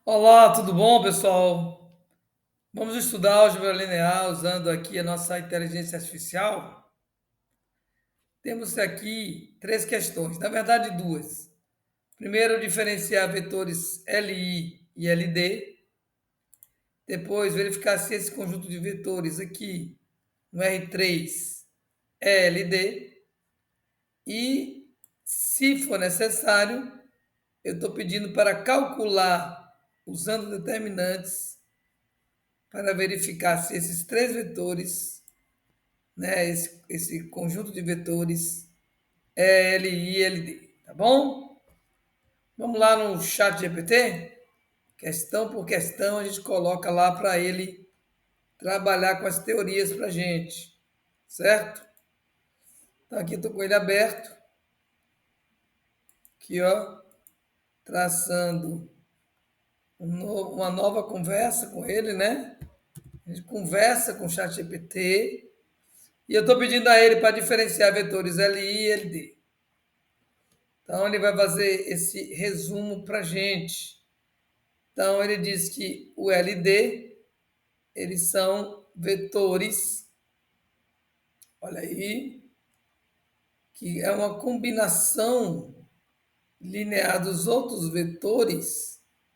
Olá, tudo bom, pessoal? Vamos estudar álgebra linear usando aqui a nossa inteligência artificial. Temos aqui três questões, na verdade duas. Primeiro, diferenciar vetores LI e LD. Depois, verificar se esse conjunto de vetores aqui no R3 é LD. E, se for necessário, eu estou pedindo para calcular, usando determinantes, para verificar se esses três vetores, né, esse conjunto de vetores é LI e LD, tá bom? Vamos lá no chat GPT, questão por questão, a gente coloca lá para ele trabalhar com as teorias para a gente, certo? Então aqui estou com ele aberto, aqui ó, traçando uma nova conversa com ele, né? A gente conversa com o chat GPT e eu estou pedindo a ele para diferenciar vetores LI e LD. Então, ele vai fazer esse resumo para a gente. Então, ele diz que o LD, eles são vetores, olha aí, que é uma combinação linear dos outros vetores,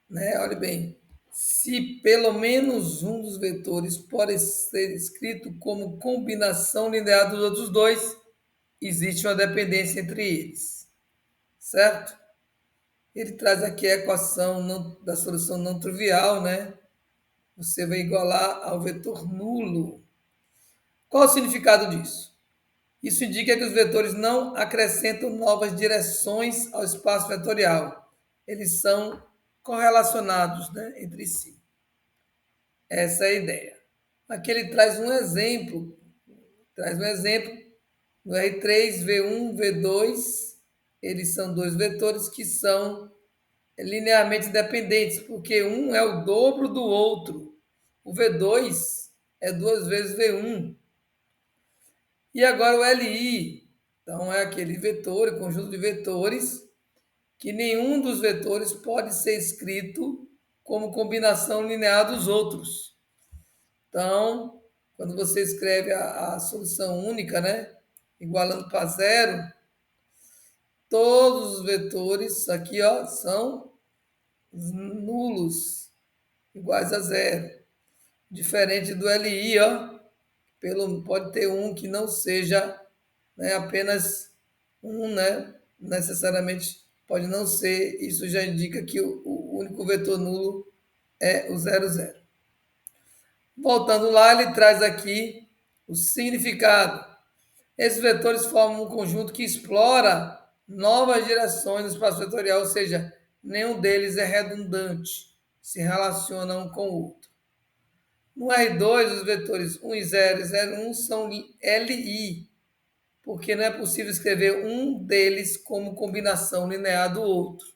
né? Olha bem, se pelo menos um dos vetores pode ser escrito como combinação linear dos outros dois, existe uma dependência entre eles, certo? Ele traz aqui a equação da solução não trivial, né? Você vai igualar ao vetor nulo. Qual o significado disso? Isso indica que os vetores não acrescentam novas direções ao espaço vetorial. Eles são correlacionados, né, entre si. Essa é a ideia. Aqui ele traz um exemplo. No R3, V1, V2, eles são dois vetores que são linearmente dependentes, porque um é o dobro do outro. O V2 é duas vezes V1. E agora o LI, então é aquele vetor, conjunto de vetores, que nenhum dos vetores pode ser escrito como combinação linear dos outros. Então, quando você escreve a solução única, né, igualando para zero, todos os vetores aqui ó, são nulos, iguais a zero. Diferente do LI, ó, pode ter um que não seja, né, apenas um, né? Necessariamente pode não ser, isso já indica que o único vetor nulo é o zero zero. Voltando lá, ele traz aqui o significado. Esses vetores formam um conjunto que explora novas direções no espaço vetorial, ou seja, nenhum deles é redundante, se relacionam um com o outro. No R2, os vetores 1 e 0 e 0, 1 são LI, porque não é possível escrever um deles como combinação linear do outro.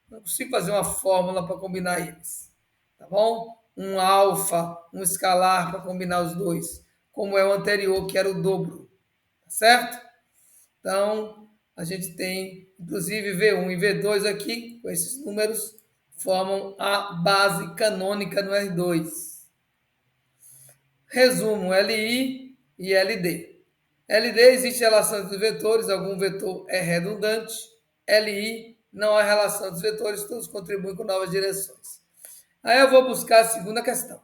Não é possível fazer uma fórmula para combinar eles. Tá bom? Um alfa, um escalar para combinar os dois, como é o anterior, que era o dobro. Tá certo? Então, a gente tem, inclusive, V1 e V2 aqui, com esses números, formam a base canônica no R2. Resumo, LI e LD. LD existe relação entre os vetores, algum vetor é redundante. LI não há relação dos vetores, todos contribuem com novas direções. Aí eu vou buscar a segunda questão.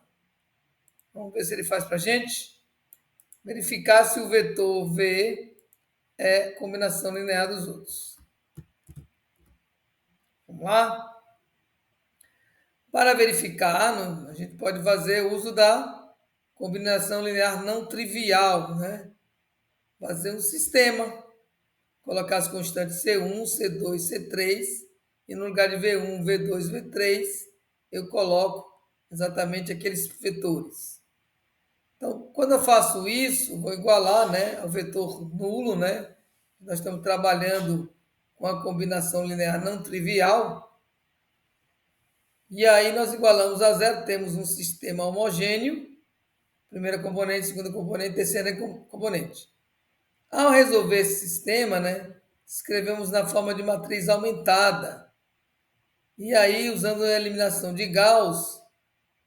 Vamos ver se ele faz para a gente. Verificar se o vetor V é combinação linear dos outros. Vamos lá? Para verificar, a gente pode fazer uso da combinação linear não trivial, né? Fazer um sistema, colocar as constantes C1, C2, C3, e no lugar de V1, V2, V3, eu coloco exatamente aqueles vetores. Então, quando eu faço isso, vou igualar, né, ao vetor nulo, né? Nós estamos trabalhando com a combinação linear não trivial. E aí nós igualamos a zero, temos um sistema homogêneo, primeira componente, segunda componente, terceira componente. Ao resolver esse sistema, né, escrevemos na forma de matriz aumentada. E aí, usando a eliminação de Gauss,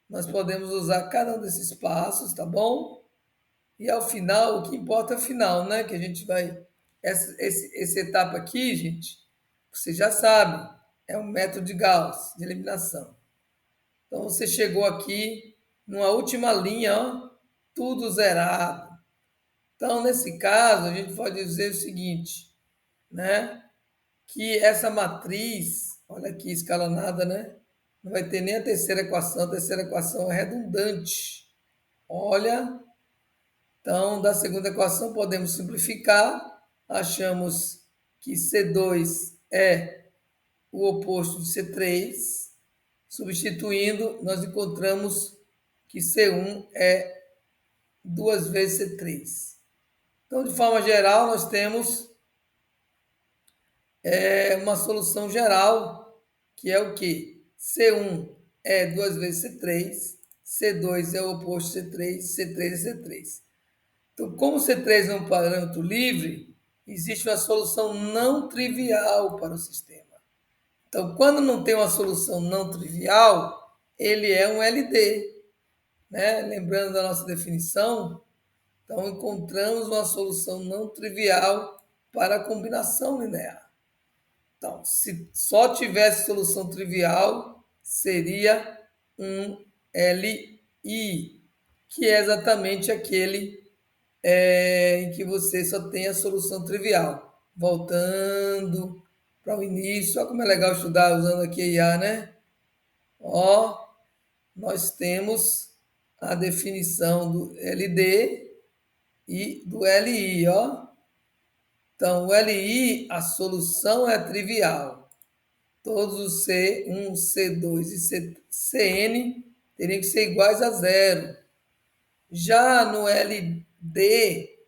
nós podemos usar cada um desses passos, tá bom? E ao final, o que importa é o final, né? Que a gente vai. Essa etapa aqui, gente, você já sabe, é um método de Gauss, de eliminação. Então você chegou aqui numa última linha, ó, tudo zerado. Então, nesse caso, a gente pode dizer o seguinte, né? Que essa matriz, olha aqui, escalonada, né? Não vai ter nem a terceira equação é redundante. Olha, então, da segunda equação podemos simplificar, achamos que C2 é o oposto de C3, substituindo, nós encontramos que C1 é 2 vezes C3. Então, de forma geral, nós temos uma solução geral, que é o que? C1 é 2 vezes C3, C2 é o oposto de C3, C3 é C3. Então, como C3 é um parâmetro livre, existe uma solução não trivial para o sistema. Então, quando não tem uma solução não trivial, ele é um LD. Né? Lembrando da nossa definição, então encontramos uma solução não trivial para a combinação linear. Então, se só tivesse solução trivial, seria um LI, que é exatamente aquele em que você só tem a solução trivial. Voltando para o início, olha como é legal estudar usando aqui a IA, né? Ó, nós temos a definição do LD e do LI, ó. Então, o LI, a solução é trivial. Todos os C1, C2 e CN teriam que ser iguais a zero. Já no LD,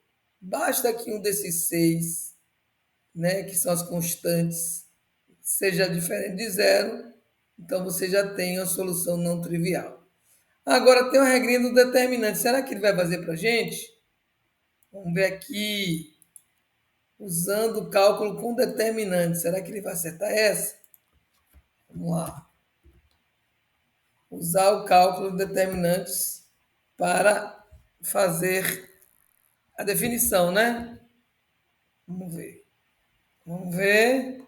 basta que um desses 6, né, que são as constantes, seja diferente de zero, então você já tem a solução não trivial. Agora tem uma regrinha do determinante. Será que ele vai fazer para a gente? Vamos ver aqui. Usando o cálculo com determinante. Será que ele vai acertar essa? Vamos lá. Usar o cálculo de determinantes para fazer a definição, né? Vamos ver. Vamos ver.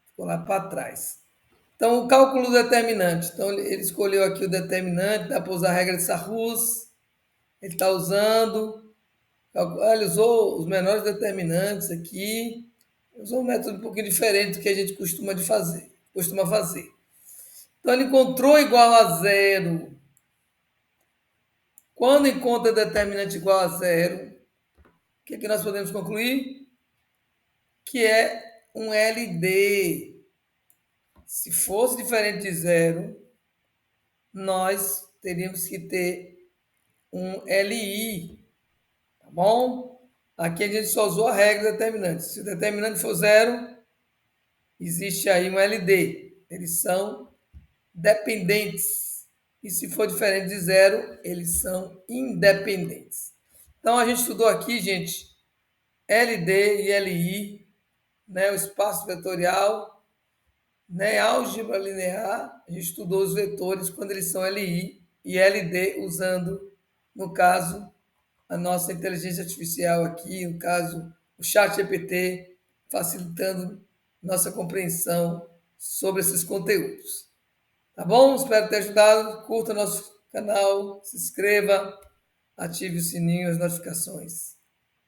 Ficou lá para trás. Então, o cálculo determinante. Então, ele escolheu aqui o determinante, dá para usar a regra de Sarrus. Ele está usando. Ele usou os menores determinantes aqui. Usou um método um pouquinho diferente do que a gente costuma fazer. Então, ele encontrou igual a zero. Quando encontra determinante igual a zero, o que nós podemos concluir? Que é um LD. Se fosse diferente de zero, nós teríamos que ter um LI, tá bom? Aqui a gente só usou a regra determinante. Se o determinante for zero, existe aí um LD. Eles são dependentes. E se for diferente de zero, eles são independentes. Então a gente estudou aqui, gente, LD e LI, né, o espaço vetorial, né, álgebra linear, a gente estudou os vetores quando eles são LI e LD usando, no caso, a nossa inteligência artificial aqui, no caso, o ChatGPT, facilitando nossa compreensão sobre esses conteúdos. Tá bom? Espero ter ajudado. Curta nosso canal, se inscreva, ative o sininho, as notificações.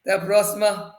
Até a próxima!